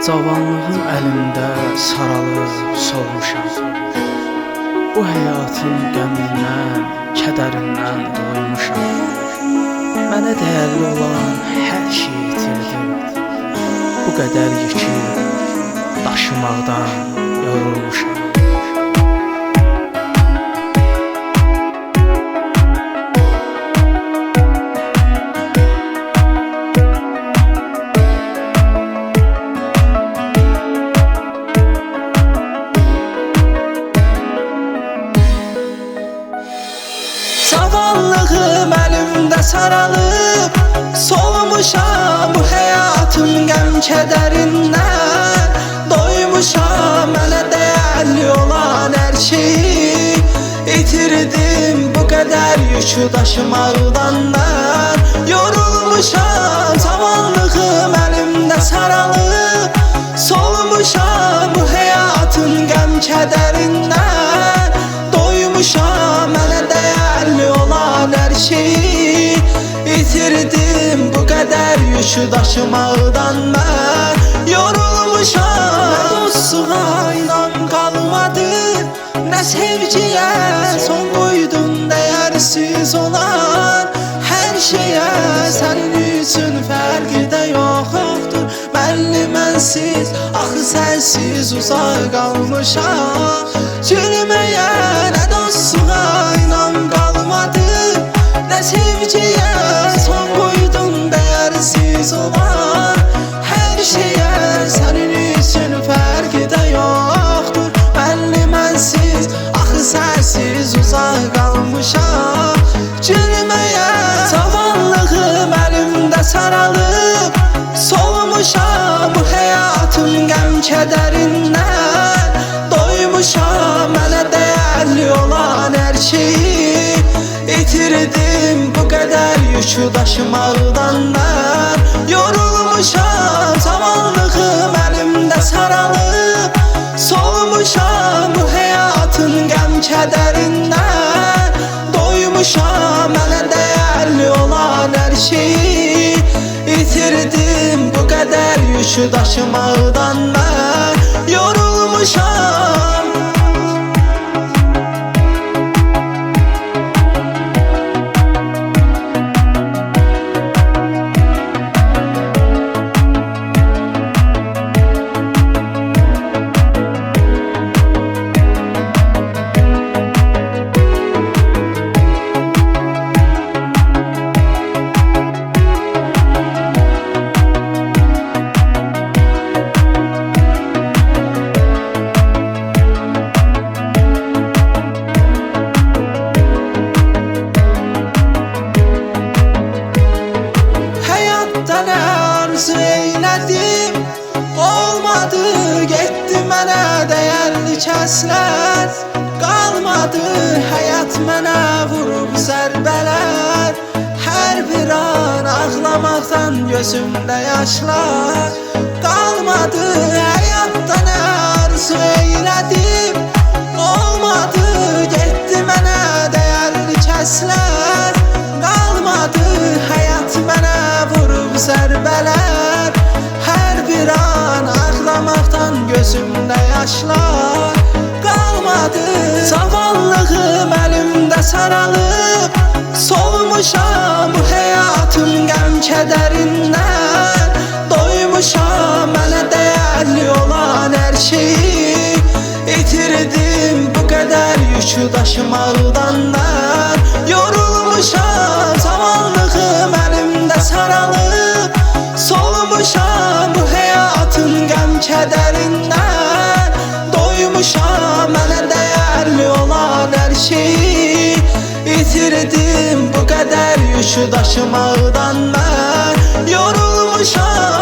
Cavanlığım əlimdə saralıb solmuşam. Bu həyatın qəmindən, kədərindən doymuşam. Mənə dəyərli olan hər şeyi itirdim. Bu qədər yükü daşımaqdan yorulmuşam. Zavallığım əlimdə saralıb solmuşam. Bu həyatın qəm-kədərindən doymuşam. Mənə dəyərli olan hər şeyi itirdim. Bu qədər yükü daşımaqdan mən yorulmuşam. Zavallığım əlimdə saralıb solmuşam. Bu həyatın qəm-kədərindən doymuşam. Mənə dəyərli olan hər şeyi itirdim. Bu qədər yükü daşımaqdan mən yorulmuşam. Nə dostluğa inan qalmadı, nə sevgiyə son qoydun. Dəyərsiz olan hər şeyə sənin üçün fərqi də yoxdur. Mənli mənsiz, axı sənsiz uzaq qalmışam. Gülməyə nə dostluğa inan qalmadı, nə sevgiyə son qoydun. Dəyərsiz olan hər şeyə sənin üçün fərqi də yoxdur. Mənli mənsiz, axı sənsiz uzaq qalmışam. Gülməyə zavallığım əlimdə saralıb solmuşam. Bu həyatın qəm-kədərindən doymuşam. Mənə dəyərli olan hər şeyi itirdim. Bu qədər yükü daşımaqdan mən yorulmuşam. Zavallığım əlimdə saralıb solmuşam. Bu həyatın qəm-kədərindən doymuşam. Mənə dəyərli olan hər şeyi itirdim. Bu qədər yükü daşımaqdan mən yorulmuşam. Eylədim, olmadı, getdi mənə dəyərli kəslər. Qalmadı, həyat mənə vurub zərbələr. Hər bir an ağlamaqdan gözümdə yaşlar. Qalmadı, həyatdan arzu eylədim, olmadı, getdi mənə dəyərli kəslər. Qalmadı, həyat mənə vurub zərbələr. Hər bir an ağlamaqdan gözümdə yaşlar. Qalmadı, zavallığım əlimdə saralıb solmuşam. Bu həyatın qəm-kədərindən doymuşam. Mənə dəyərli olan hər şeyi itirdim. Bu qədər yükü daşımaqdan mən yorulmuşam. Zavallığım əlimdə saralıb solmuşam. Bu həyatın qəm-kədərindən doymuşam. Mənə dəyərli olan hər şeyi itirdim. Bu qədər yükü daşımaqdan mən yorulmuşam.